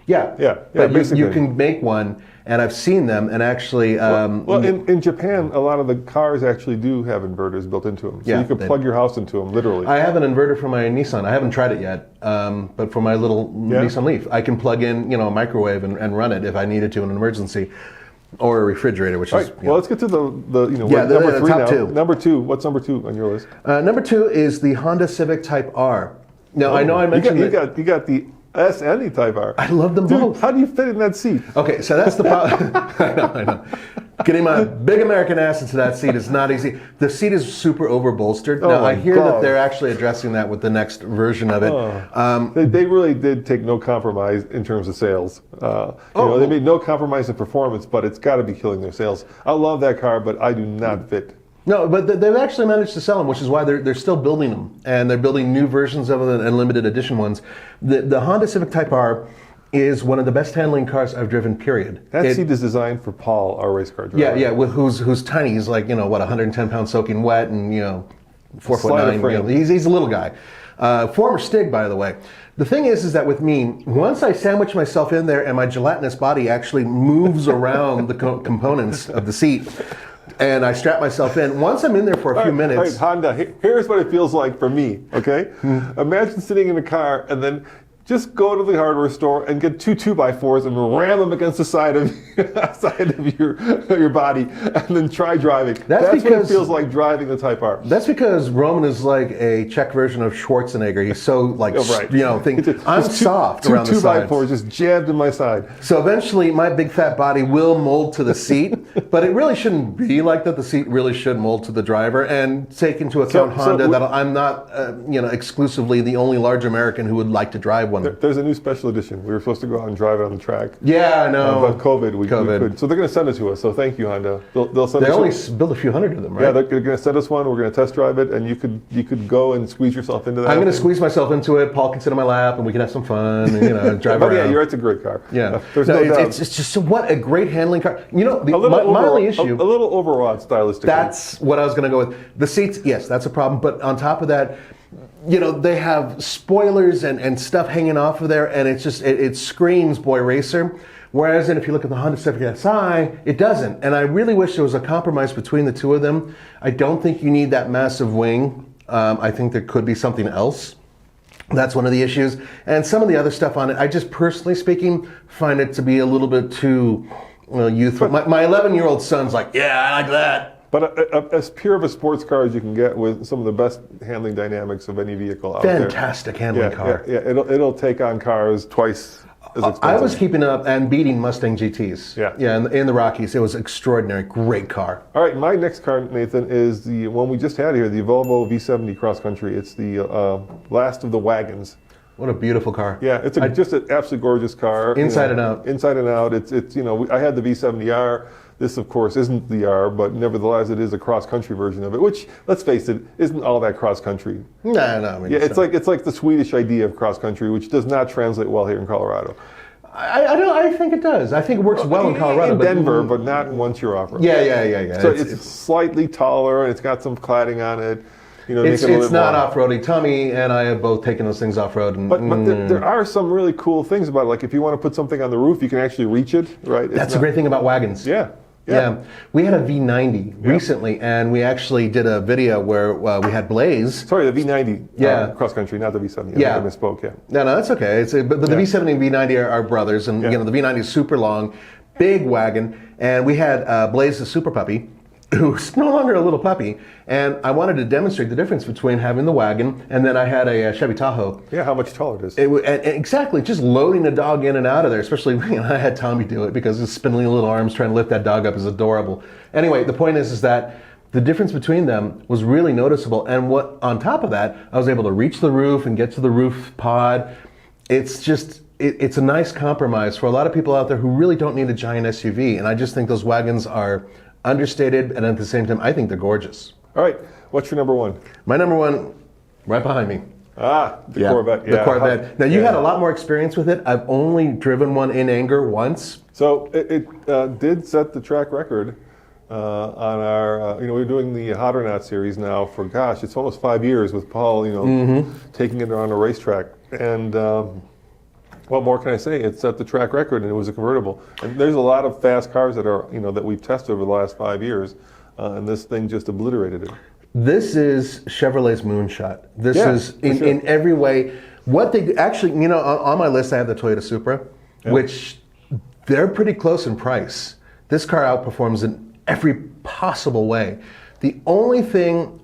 Yeah, but you can make one, and I've seen them, and actually... in Japan, a lot of the cars actually do have inverters built into them. So you could plug your house into them, literally. I have an inverter for my Nissan. I haven't tried it yet, but for my little Nissan Leaf, I can plug in a microwave and run it if I needed to in an emergency. Or a refrigerator, which is... Well, let's get to the number three now. Two. Number two. What's number two on your list? Number two is the Honda Civic Type R. Now, I know I mentioned you got the S and the Type R. I love them both. How do you fit in that seat? Okay, so that's the problem. I know. Getting my big American ass into that seat is not easy. The seat is super over-bolstered. Now, I hear that they're actually addressing that with the next version of it. They really did take no compromise in terms of sales. They made no compromise in performance, but it's got to be killing their sales. I love that car, but I do not fit. No, but they've actually managed to sell them, which is why they're still building them. And they're building new versions of them and limited edition ones. The Honda Civic Type R is one of the best handling cars I've driven, period. That seat is designed for Paul, our race car driver. Yeah, who's tiny. He's like, 110 pounds soaking wet and, 4'9". He's a little guy. Former Stig, by the way. The thing is that with me, once I sandwich myself in there and my gelatinous body actually moves around the components of the seat, and I strap myself in. Once I'm in there for a few minutes... All right, Honda, here's what it feels like for me, okay? Imagine sitting in a car and then just go to the hardware store and get two 2x4s and ram them against the side of your body and then try driving. That's what it feels like driving the Type R. That's because Roman is like a Czech version of Schwarzenegger. He's so I'm soft around the sides. 2x4 just jammed in my side. So eventually my big fat body will mold to the seat, but it really shouldn't be like that. The seat really should mold to the driver, and take into account Honda that I'm not exclusively the only large American who would like to drive one. There's a new special edition. We were supposed to go out and drive it on the track. Yeah, I know. But COVID, we couldn't. So they're going to send it to us. So thank you, Honda. They'll send they us. only build a few hundred of them, right? Yeah, they're going to send us one. We're going to test drive it, and you could go and squeeze yourself into that. I'm going to squeeze myself into it. Paul can sit on my lap, and we can have some fun and drive around. Yeah, it's a great car. Yeah, there's no doubt. It's just what a great handling car. My only issue. A little overwrought stylistically. That's what I was going to go with. The seats, yes, that's a problem. But on top of that, they have spoilers and stuff hanging off of there, and it's just, it screams boy racer. Whereas if you look at the Honda Civic Si, it doesn't. And I really wish there was a compromise between the two of them. I don't think you need that massive wing. I think there could be something else. That's one of the issues. And some of the other stuff on it, I just personally speaking, find it to be a little bit too youthful. My 11-year-old son's like, yeah, I like that. But as pure of a sports car as you can get, with some of the best handling dynamics of any vehicle out there. Fantastic handling car. Yeah, it'll take on cars twice as expensive. I was keeping up and beating Mustang GTs. Yeah, in the Rockies. It was extraordinary. Great car. All right, my next car, Nathan, is the one we just had here, the Volvo V70 Cross Country. It's the last of the wagons. What a beautiful car. Yeah, it's just an absolutely gorgeous car. Inside and out. Inside and out. It's I had the V70R. This, of course, isn't the R, but nevertheless, it is a cross-country version of it, which, let's face it, isn't all that cross-country. No, I mean, Yeah, it's like the Swedish idea of cross-country, which does not translate well here in Colorado. I think it does. I think it works well in Colorado. In Denver, but not once you're off-road. Yeah. So it's slightly taller, and it's got some cladding on it. You know, it's not off-roady. Tommy and I have both taken those things off-road. But there are some really cool things about it. Like if you want to put something on the roof, you can actually reach it, right? That's a great thing about wagons. Yeah. We had a V90 recently, and we actually did a video where we had Blaze. Sorry, the V90 cross country, not the V70. I misspoke. Yeah. No, that's okay. But the V70 and V90 are brothers, and you know the V90 is super long, big wagon, and we had Blaze, the super puppy, who's no longer a little puppy, and I wanted to demonstrate the difference between having the wagon and then I had a Chevy Tahoe. Yeah, how much taller it is. Exactly, just loading a dog in and out of there, especially I had Tommy do it because his spindly little arms trying to lift that dog up is adorable. Anyway, the point is that the difference between them was really noticeable, and what on top of that, I was able to reach the roof and get to the roof pod. It's just, it's a nice compromise for a lot of people out there who really don't need a giant SUV, and I just think those wagons are understated, and at the same time, I think they're gorgeous. All right, what's your number one? My number one, right behind me. The Corvette. The Corvette. Now, you had a lot more experience with it. I've only driven one in anger once. So it did set the track record on our, we're doing the Hot or Not series now for, gosh, it's almost 5 years with Paul, taking it on a racetrack. And what more can I say? It set the track record, and it was a convertible. And there's a lot of fast cars that are, that we've tested over the last 5 years, and this thing just obliterated it. This is Chevrolet's moonshot. This is in every way. What they actually, on my list I have the Toyota Supra, which they're pretty close in price. This car outperforms in every possible way. The only thing,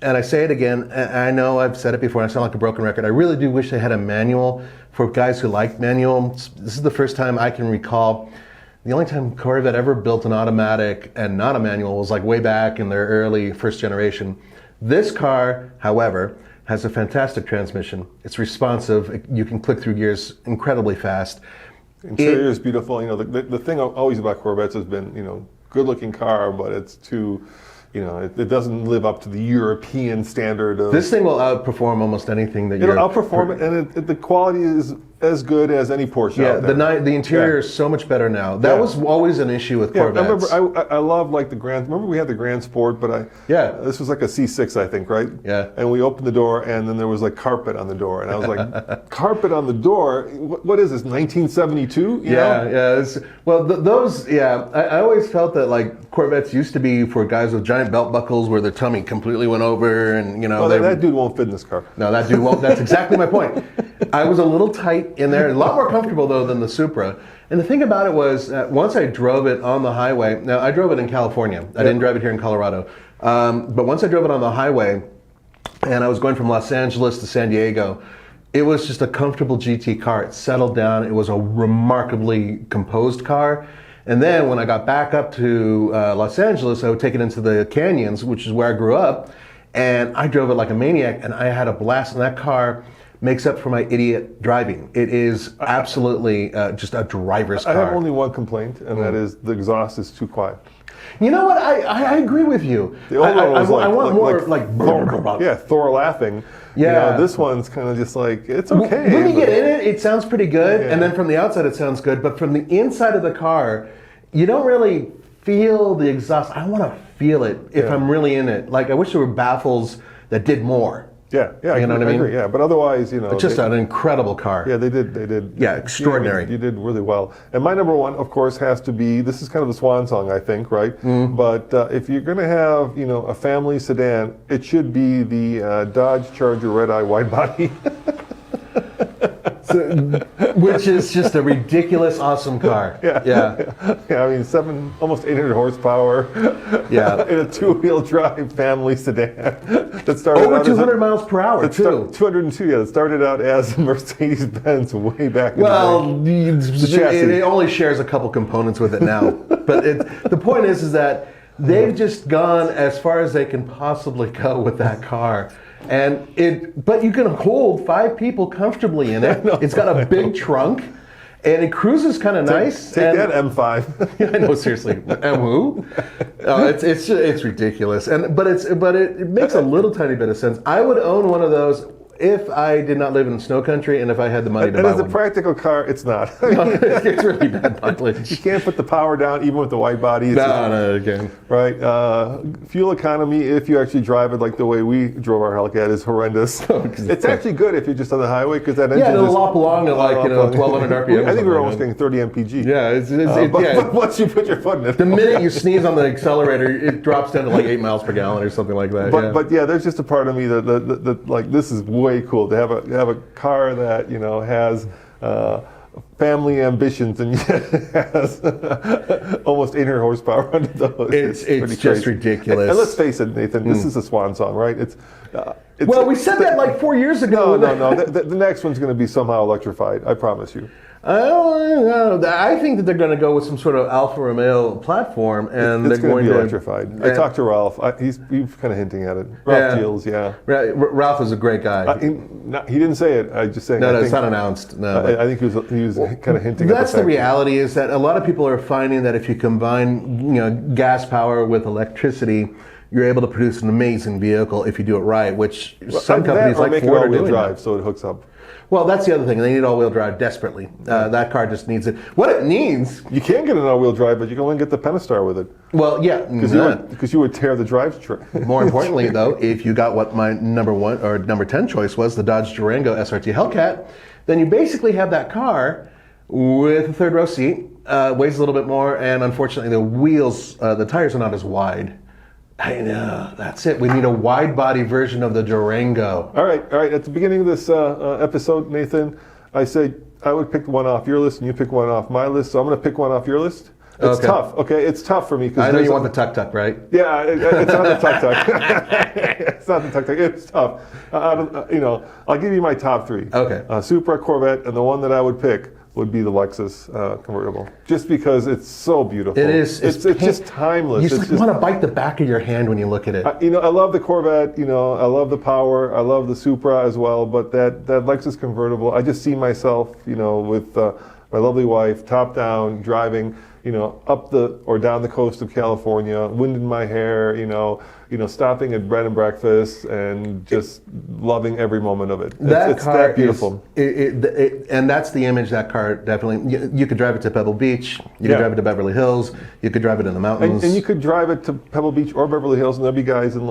and I say it again, and I know I've said it before, I sound like a broken record, I really do wish they had a manual for guys who like manual. This is the first time I can recall. The only time Corvette ever built an automatic and not a manual was like way back in their early first generation. This car, however, has a fantastic transmission. It's responsive. You can click through gears incredibly fast. Interior is beautiful. The thing always about Corvettes has been, good looking car, but it's too, it doesn't live up to the European standard of... This thing will outperform almost anything that It'll outperform it, and the quality is as good as any Porsche out there. The interior is so much better now. That was always an issue with Corvettes. I remember, I love like the Grand... Remember we had the Grand Sport, but this was like a C6, I think, right? Yeah. And we opened the door, and then there was like carpet on the door. And I was like, carpet on the door? What is this, 1972? I always felt that like Corvettes used to be for guys with giant belt buckles where their tummy completely went over, and that dude won't fit in this car. No, that dude won't. That's exactly my point. I was a little tight in there, a lot more comfortable though than the Supra. And the thing about it was, once I drove it on the highway. Now I drove it in California. I didn't drive it here in Colorado. But once I drove it on the highway, and I was going from Los Angeles to San Diego, it was just a comfortable GT car. It settled down. It was a remarkably composed car. And then when I got back up to Los Angeles, I would take it into the canyons, which is where I grew up, and I drove it like a maniac, and I had a blast. And that car makes up for my idiot driving. It is absolutely just a driver's car. I have only one complaint, and that is the exhaust is too quiet. You know what? I agree with you. The old one was I want more like Thor laughing. Yeah. This one's kind of just like, it's okay. When you get in it, it sounds pretty good, and then from the outside it sounds good, but from the inside of the car, you don't really feel the exhaust. I want to feel it if I'm really in it. Like, I wish there were baffles that did more. Yeah, you know what I mean? Agree, yeah, but otherwise, It's just an incredible car. Yeah, they did. Yeah, extraordinary. You did really well. And my number one, of course, has to be, this is kind of the swan song, I think, right? But if you're going to have, a family sedan, it should be the Dodge Charger Red Eye wide body. Which is just a ridiculous, awesome car. Yeah. I mean, almost 800 horsepower. Yeah. In a two-wheel drive family sedan that started over out 200 miles per hour, too. 202. Yeah, that started out as Mercedes-Benz way back. It only shares a couple components with it now. But the point is that they've just gone as far as they can possibly go with that car. But you can hold 5 people comfortably in it. It's got a big trunk, And it cruises kind of nice. Take that M5. Yeah, I know, seriously. And who? It's ridiculous. But it makes a little tiny bit of sense. I would own one of those if I did not live in snow country and if I had the money to buy one. And as a practical car, it's not. It's really bad mileage. You can't put the power down even with the white body. No, again. Right. Fuel economy, if you actually drive it like the way we drove our Hellcat, is horrendous. It's actually good if you're just on the highway because that engine it'll lop along at 1,200 RPM. I think we were almost getting 30 mpg. Yeah, but once you put your foot in it. The minute you sneeze on the accelerator, it drops down to like 8 miles per gallon or something like that. But there's just a part of me that like this is way cool to have a car that has family ambitions and yet has almost 800 horsepower under the hood. It's just crazy. ridiculous. And let's face it, Nathan, this is a swan song, right? Well, we said that like 4 years ago. No. The next one's going to be somehow electrified. I promise you. I think that they're going to go with some sort of Alfa Romeo platform, and it's they're going to to be electrified. I talked to Ralph. He's kind of hinting at it. Ralph Gilles, yeah. Ralph is a great guy. He didn't say it. I just saying. No, it's not announced. No, I think he was kind of hinting. That's the reality. Is that a lot of people are finding that if you combine gas power with electricity, you're able to produce an amazing vehicle if you do it right. Which some companies like Ford are doing. Drive so it hooks up. Well, that's the other thing. They need all-wheel drive desperately. That car just needs it. What it needs... You can get an all-wheel drive, but you can only get the Pentastar with it. Well, yeah. Because you would tear the drivetrain. More importantly, though, if you got what my number 1 or number 10 choice was, the Dodge Durango SRT Hellcat, then you basically have that car with a third-row seat, weighs a little bit more, and unfortunately the wheels, the tires are not as wide. I know, that's it. We need a wide-body version of the Durango. All right. At the beginning of this episode, Nathan, I said I would pick one off your list and you pick one off my list, so I'm going to pick one off your list. It's tough, okay? It's tough for me. I know you want the tuk-tuk, right? Yeah, it's not the tuk-tuk. It's not the tuk-tuk. It's tough. I'll give you my top 3. Okay. Supra, Corvette, and the one that I would pick would be the Lexus convertible, just because it's so beautiful. It is. It's just timeless. You just want to bite the back of your hand when you look at it. I love the Corvette. I love the power. I love the Supra as well. But that Lexus convertible, I just see myself, with my lovely wife, top down, driving, up or down the coast of California, wind in my hair, stopping at bread and breakfast and just loving every moment of it. It's that beautiful. And that's the image that car definitely, you could drive it to Pebble Beach, you could drive it to Beverly Hills, you could drive it in the mountains. And you could drive it to Pebble Beach or Beverly Hills and there'll be guys in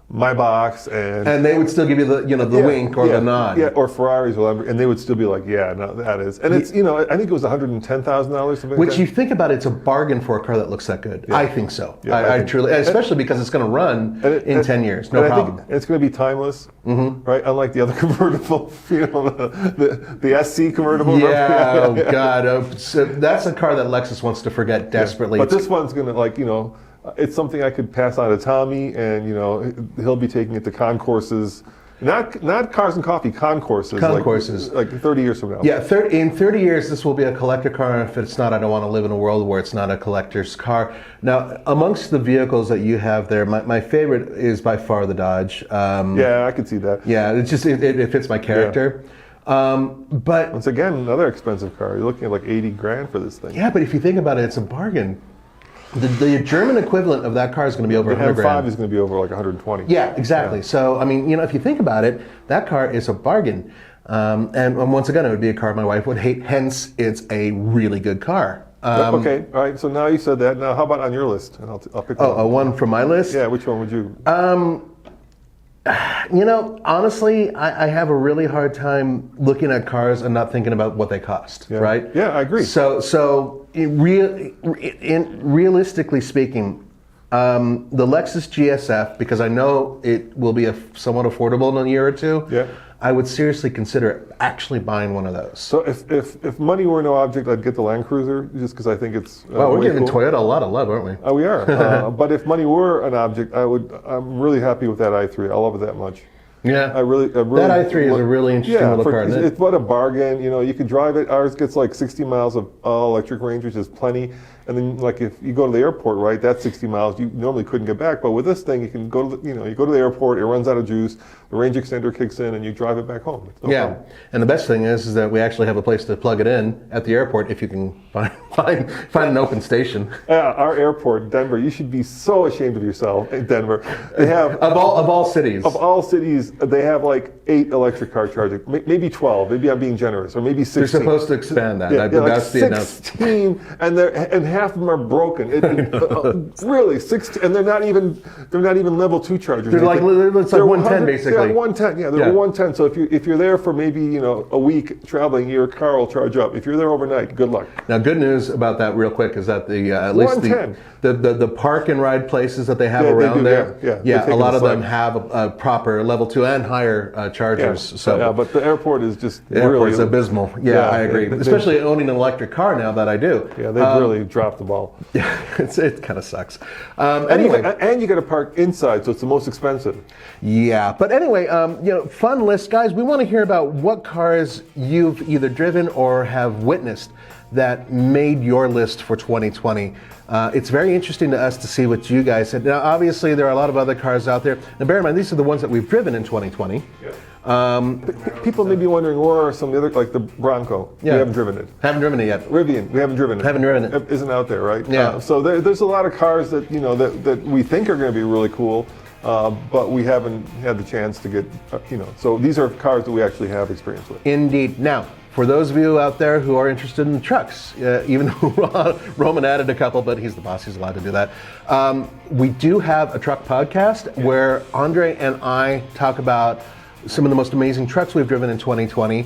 my box and they would still give you the wink or the nod. Yeah, or Ferraris, whatever, and they would still be like, yeah, no, that is. And it's, I think it was $110,000. Which you think about, it's a bargain for a car that looks that good. Yeah. I think so. Yeah, I truly, especially because it's going to run in 10 years, no problem. I think it's going to be timeless, right? Unlike the other convertible, the SC convertible. Yeah, oh God. So that's a car that Lexus wants to forget desperately. But this one's going to it's something I could pass on to Tommy, and he'll be taking it to concourses, not cars and coffee, concourses. Concourses, like 30 years from now. Yeah, in 30 years, this will be a collector car. And if it's not, I don't want to live in a world where it's not a collector's car. Now, amongst the vehicles that you have there, my favorite is by far the Dodge. Yeah, I can see that. Yeah, it fits my character. Yeah. But once again, another expensive car. You're looking at like 80 grand for this thing. Yeah, but if you think about it, it's a bargain. The German equivalent of that car is going to be over 100 grand. The M5 is going to be over like 120. Yeah, exactly. Yeah. So, if you think about it, that car is a bargain. And once again, it would be a car my wife would hate, hence it's a really good car. Okay, all right, so now you said that. Now, how about on your list? And I'll pick one. Oh, one from my list? Yeah, which one would you? Honestly, I have a really hard time looking at cars and not thinking about what they cost, right? Yeah, I agree. So realistically speaking, the Lexus GSF, because I know it will be somewhat affordable in a year or two, I would seriously consider actually buying one of those. So if money were no object, I'd get the Land Cruiser, just because I think it's we're giving Toyota a lot of love, aren't we? We are. But if money were an object, I'm really happy with that i3. I love it that much. Yeah. I really That i3 is a really interesting little car, isn't it? It's what a bargain. You know, you can drive it. Ours gets like 60 miles of all-electric range, which is plenty. And then, like, if you go to the airport, right, that's 60 miles. You normally couldn't get back. But with this thing, you can go to you go to the airport. It runs out of juice. The range extender kicks in, and you drive it back home. It's no problem. And the best thing is that we actually have a place to plug it in at the airport if you can find an open station. Our airport, Denver. You should be so ashamed of yourself in Denver. They have of all cities. Of all cities, they have like 8 electric car charging, maybe 12. Maybe I'm being generous, or maybe 16. They're supposed to expand that. Yeah, that's like the announcement. 16, and half of them are broken. Really, 16, and they're not even level 2 chargers. They're like 110 basically. Yeah, 110. Yeah, they're 110. So if you're there for maybe a week traveling, your car will charge up. If you're there overnight, good luck. Now, good news about that, real quick, is that at least the park and ride places that they have around there, a lot of them have a proper level 2 and higher chargers. But the airport is just airport's abysmal. Yeah, I agree. Especially owning an electric car now that I do. Yeah, they've really dropped the ball. Yeah, it kind of sucks. Anyway, and you got to park inside, so it's the most expensive. Yeah, but anyway, fun list, guys. We want to hear about what cars you've either driven or have witnessed that made your list for 2020. It's very interesting to us to see what you guys said. Now, obviously, there are a lot of other cars out there. Now, bear in mind, these are the ones that we've driven in 2020. Yeah. People may be wondering, where are some of the other, like the Bronco? Yeah. We haven't driven it. Haven't driven it yet. Rivian, we haven't driven it. Haven't driven it. Isn't out there, right? Yeah. So there's a lot of cars that that we think are going to be really cool, but we haven't had the chance to get. So these are cars that we actually have experience with. Indeed. Now, for those of you out there who are interested in trucks, even though Roman added a couple, but he's the boss, he's allowed to do that. We do have a truck podcast where Andre and I talk about some of the most amazing trucks we've driven in 2020.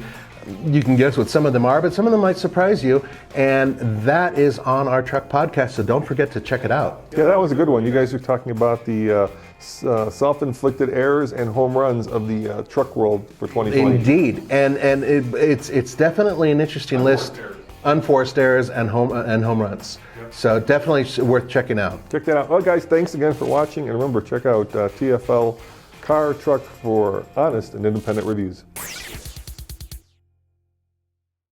You can guess what some of them are, but some of them might surprise you. And that is on our truck podcast, so don't forget to check it out. Yeah, that was a good one. You guys are talking about the self-inflicted errors and home runs of the truck world for 2020. Indeed, and it's definitely an interesting list. Unforced errors and home runs. Yep. So definitely worth checking out. Check that out. Well, guys, thanks again for watching, and remember, check out TFL Car Truck for honest and independent reviews.